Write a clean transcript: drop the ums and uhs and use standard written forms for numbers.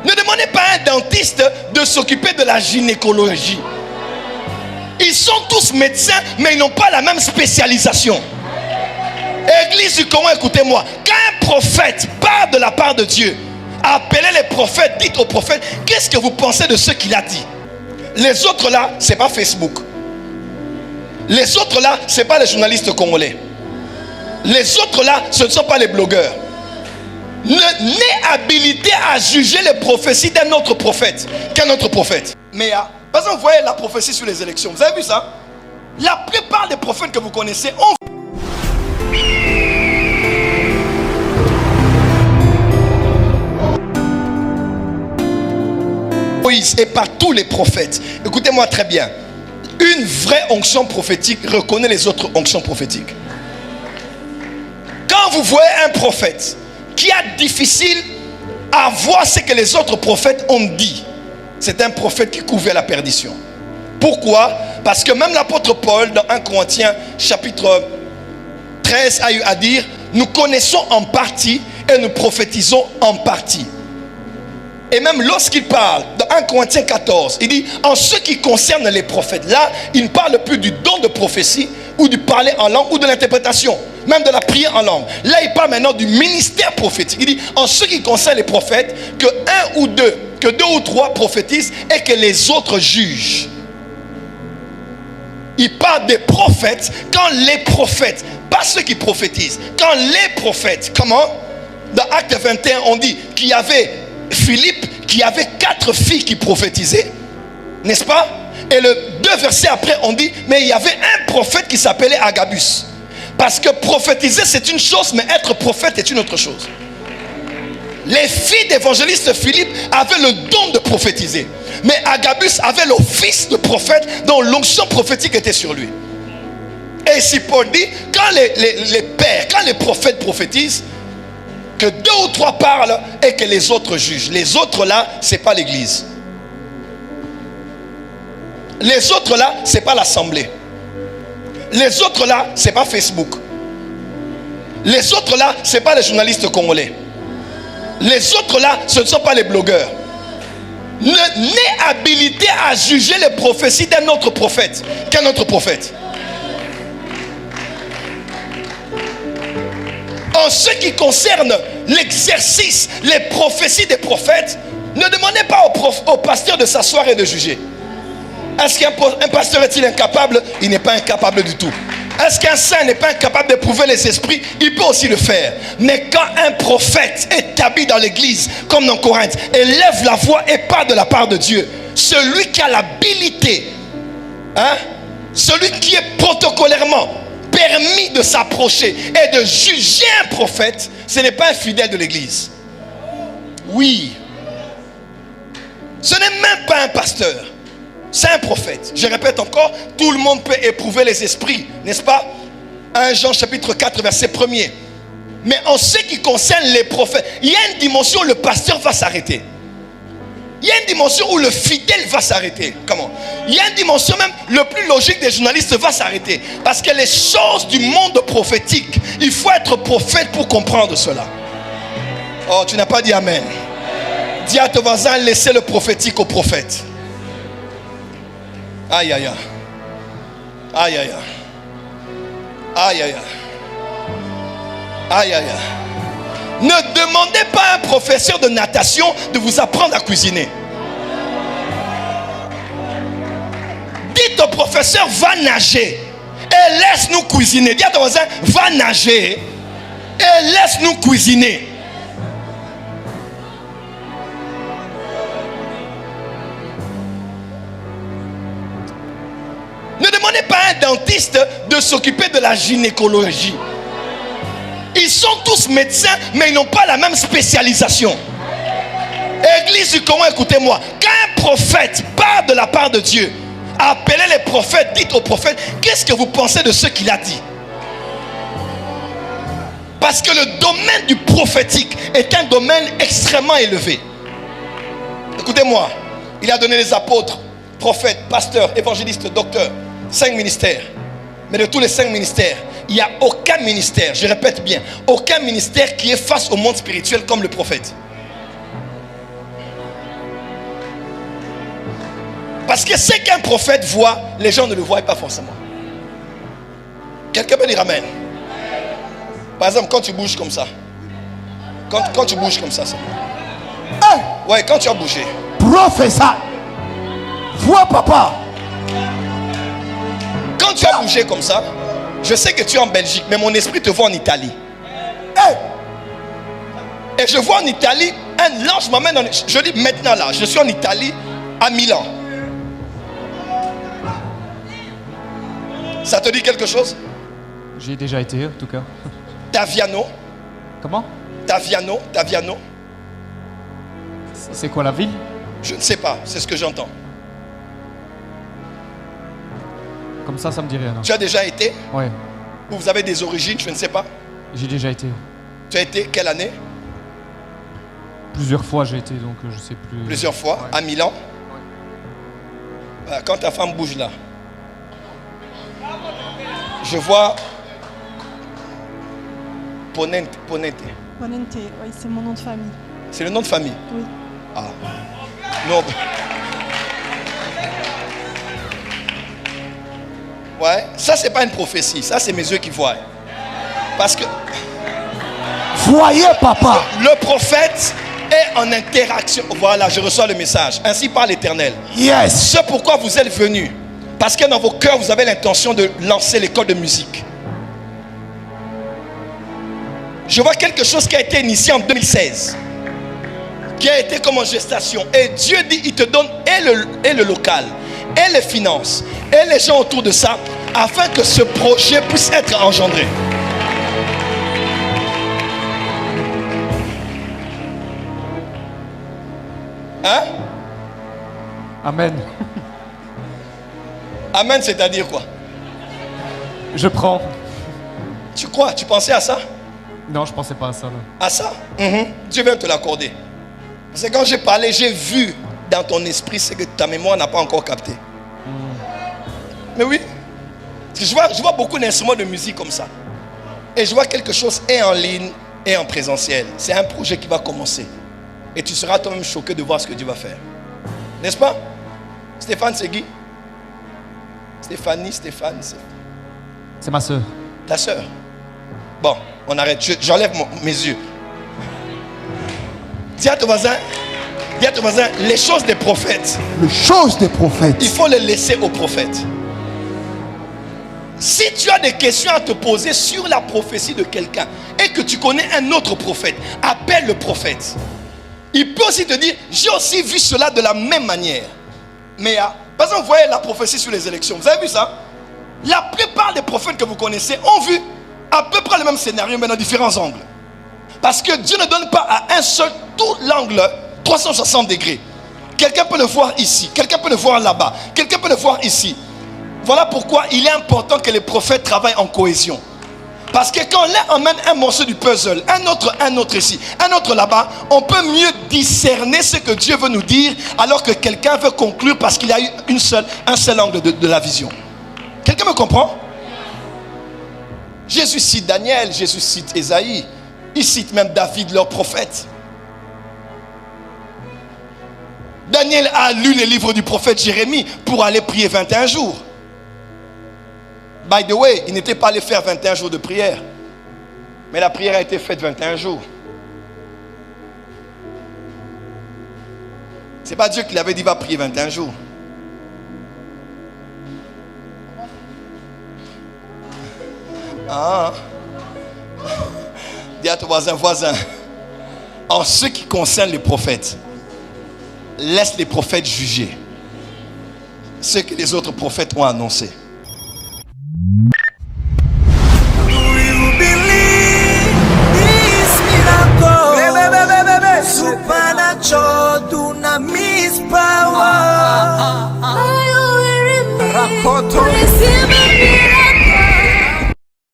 Ne demandez pas à un dentiste de s'occuper de la gynécologie. Ils sont tous médecins, mais ils n'ont pas la même spécialisation. Église du Congo, écoutez-moi. Quand un prophète parle de la part de Dieu, appelez les prophètes, dites aux prophètes, qu'est-ce que vous pensez de ce qu'il a dit? Les autres là, c'est pas Facebook. Les autres là, c'est pas les journalistes congolais. Les autres là, ce ne sont pas les blogueurs. N'est habilité à juger les prophéties d'un autre prophète qu'un autre prophète. Mais par exemple, vous voyez la prophétie sur les élections. Vous avez vu ça? La plupart des prophètes que vous connaissez ont... Moïse et par tous les prophètes. Écoutez-moi très bien. Une vraie onction prophétique reconnaît les autres onctions prophétiques. Quand vous voyez un prophète qui a difficile à voir ce que les autres prophètes ont dit, c'est un prophète qui couvrait la perdition. Pourquoi? Parce que même l'apôtre Paul dans 1 Corinthiens chapitre 13 a eu à dire: nous connaissons en partie et nous prophétisons en partie. Et même lorsqu'il parle dans 1 Corinthiens 14, il dit en ce qui concerne les prophètes, là il ne parle plus du don de prophétie ou du parler en langue ou de l'interprétation, même de la prière en langue. Là il parle maintenant du ministère prophétique. Il dit en ce qui concerne les prophètes, que deux ou trois prophétisent et que les autres jugent. Il parle des prophètes quand les prophètes, pas ceux qui prophétisent, quand les prophètes, comment? Dans Acte 21 on dit qu'il y avait Philippe qui avait 4 filles qui prophétisaient, n'est-ce pas? Et le 2 versets après on dit mais il y avait un prophète qui s'appelait Agabus. Parce que prophétiser c'est une chose, mais être prophète est une autre chose. Les filles d'évangéliste Philippe avaient le don de prophétiser, mais Agabus avait l'office de prophète dont l'onction prophétique était sur lui. Et si Paul dit quand les pères, quand les prophètes prophétisent, que 2 ou 3 parlent et que les autres jugent. Les autres là, c'est pas l'église. Les autres là, c'est pas l'assemblée. Les autres là, c'est pas Facebook. Les autres là, c'est pas les journalistes congolais. Les autres là, ce ne sont pas les blogueurs. N'est habilité à juger les prophéties d'un autre prophète qu'un autre prophète. En ce qui concerne l'exercice, les prophéties des prophètes, ne demandez pas au pasteur de s'asseoir et de juger. Est-ce qu'un pasteur est-il incapable? Il n'est pas incapable du tout. Est-ce qu'un saint n'est pas incapable d'éprouver les esprits? Il peut aussi le faire. Mais quand un prophète établi dans l'église, comme dans Corinthe, élève la voix et parle de la part de Dieu, celui qui a l'habilité, celui qui est protocolairement permis de s'approcher et de juger un prophète, ce n'est pas un fidèle de l'église. Oui. Ce n'est même pas un pasteur. C'est un prophète. Je répète encore, tout le monde peut éprouver les esprits, n'est-ce pas? 1 Jean chapitre 4 verset 1er. Mais en ce qui concerne les prophètes, il y a une dimension où le pasteur va s'arrêter. Il y a une dimension où le fidèle va s'arrêter. Comment? Il y a une dimension même, le plus logique des journalistes va s'arrêter. Parce que les choses du monde prophétique, il faut être prophète pour comprendre cela. Oh, tu n'as pas dit amen. Dis à ton voisin, laissez le prophétique au prophète. Aïe aïe aïe. Aïe aïe aïe. Aïe aïe aïe. Aïe aïe aïe. Ne demandez pas à un professeur de natation de vous apprendre à cuisiner. Dites au professeur, va nager et laisse-nous cuisiner. Dis à ton voisin, va nager et laisse-nous cuisiner. Ne demandez pas à un dentiste de s'occuper de la gynécologie. Ils sont tous médecins, mais ils n'ont pas la même spécialisation. Église du Congo, écoutez-moi. Quand un prophète parle de la part de Dieu, appelez les prophètes, dites aux prophètes, qu'est-ce que vous pensez de ce qu'il a dit? Parce que le domaine du prophétique est un domaine extrêmement élevé. Écoutez-moi, il a donné les apôtres, prophètes, pasteurs, évangélistes, docteurs, 5 ministères. Mais de tous les 5 ministères, il n'y a aucun ministère, je répète bien, aucun ministère qui est face au monde spirituel comme le prophète. Parce que ce qu'un prophète voit, les gens ne le voient pas forcément. Quelqu'un peut dire amen. Par exemple, quand tu bouges comme ça. Quand tu bouges comme ça, c'est bon. Hey, Ouais, quand tu as bougé. professeur, vois papa. Quand tu as bougé comme ça, je sais que tu es en Belgique, mais mon esprit te voit en Italie. Hey, Et je vois en Italie, un ange m'amène je dis maintenant là, je suis en Italie, à Milan. Ça te dit quelque chose? J'y ai déjà été, en tout cas. Taviano, Comment? Taviano. C'est quoi la ville? Je ne sais pas, c'est ce que j'entends. Comme ça me dit rien. Non. Tu as déjà été? Ouais, Ou vous avez des origines, je ne sais pas. j'ai déjà été. Tu as été quelle année? Plusieurs fois j'ai été, donc je sais plus. Plusieurs fois, Ouais. à Milan. Quand ta femme bouge là, je vois Ponente. Ponente, oui, c'est mon nom de famille. C'est le nom de famille. Oui. Ah. Non. Ouais, ça c'est pas une prophétie, ça c'est mes yeux qui voient. Parce que voyez papa. le prophète est en interaction. Voilà, je reçois le message. Ainsi parle l'Éternel. Yes. C'est pourquoi vous êtes venus. Parce que dans vos cœurs, vous avez l'intention de lancer l'école de musique. Je vois quelque chose qui a été initié en 2016. Qui a été comme en gestation. Et Dieu dit, il te donne et le local, et les finances, et les gens autour de ça, afin que ce projet puisse être engendré. Hein? Amen. Amen, c'est-à-dire quoi? Je prends. Tu crois? Tu pensais à ça? Non, je pensais pas à ça. Non. À ça? Dieu vient te l'accorder. Parce que quand j'ai parlé, j'ai vu dans ton esprit ce que ta mémoire n'a pas encore capté. Mais oui. Parce que je vois beaucoup d'instruments de musique comme ça. Et je vois quelque chose et en ligne et en présentiel. C'est un projet qui va commencer. Et tu seras toi-même choqué de voir ce que Dieu va faire. N'est-ce pas? Stéphane, c'est Guy? Stéphanie, Stéphane, c'est C'est ma soeur. ta soeur. Bon, on arrête. J'enlève mes yeux. Dis à ton voisin, les choses des prophètes, Les choses des prophètes. il faut les laisser aux prophètes. Si tu as des questions à te poser sur la prophétie de quelqu'un et que tu connais un autre prophète, appelle le prophète. Il peut aussi te dire, j'ai aussi vu cela de la même manière. Mais par exemple, vous voyez la prophétie sur les élections. Vous avez vu ça? La plupart des prophètes que vous connaissez ont vu à peu près le même scénario, mais dans différents angles. Parce que Dieu ne donne pas à un seul tout l'angle 360 degrés. Quelqu'un peut le voir ici, quelqu'un peut le voir là-bas, quelqu'un peut le voir ici. Voilà pourquoi il est important que les prophètes travaillent en cohésion. Parce que quand l'un emmène un morceau du puzzle, un autre ici, un autre là-bas, on peut mieux discerner ce que Dieu veut nous dire, alors que quelqu'un veut conclure parce qu'il a eu un seul angle de la vision. Quelqu'un me comprend? Jésus cite Daniel, Jésus cite Ésaïe, il cite même David, leur prophète. Daniel a lu les livres du prophète Jérémie pour aller prier 21 jours. By the way, il n'était pas allé faire 21 jours de prière. Mais la prière a été faite 21 jours. C'est pas Dieu qui l'avait dit va prier 21 jours. Ah. Dis à ton voisin, en ce qui concerne les prophètes, laisse les prophètes juger ce que les autres prophètes ont annoncé.